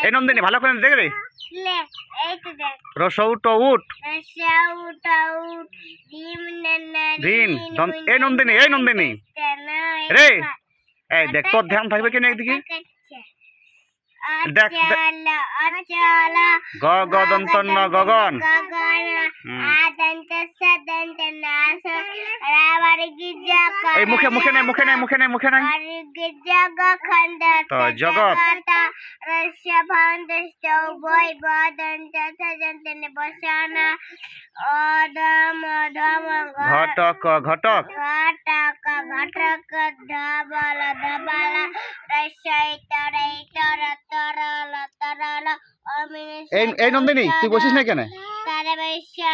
এই নন্দিনী ভালো করে দেখবে রসৌট উট ঋণ এই নন্দিনী রে এই দেখ তোর ধ্যান থাকবে কিনা একদিকে দেখ গ গ দন্ত ন গগন এই মুখে মুখে নাই তো জগৎ ঘটক ঘটক এই নন্দিনী তুই বসিস না কেন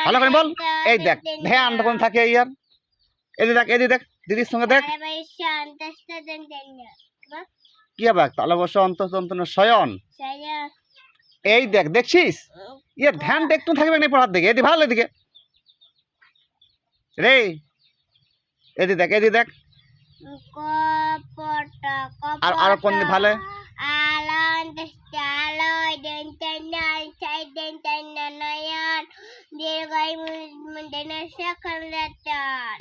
ভালো করে বল এই দেখ ধ্যান তখন থাকে ইয়ার এদি দেখ দিদির সঙ্গে দেখ কি হবে তাহলে বস অন্তঃ শয়ন এই দেখ দেখছিস ইয়ার ধ্যানটা একটু থাকবে না পড়ার দিকে এদি ভালো এদিকে রে এদি দেখ আর কোন ভালো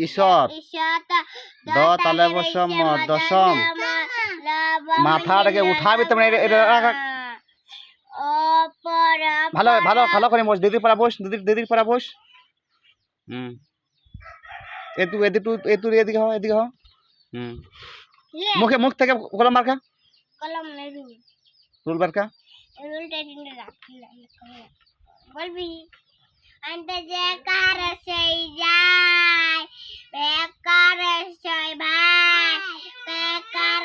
ঈশ্বর দ তালে বসম দশম মাথাটাকে উঠাবি তোমার ভালো ভালো ভালো করে বস দিদির পাড়া বস দিদির পাড়া বস এদিকে হ মুখে মুখ থেকে কলম মার্কা রুল মার্কা বলবি অন্ত যে কার সেই যায় বেকার সই ভাই বেকার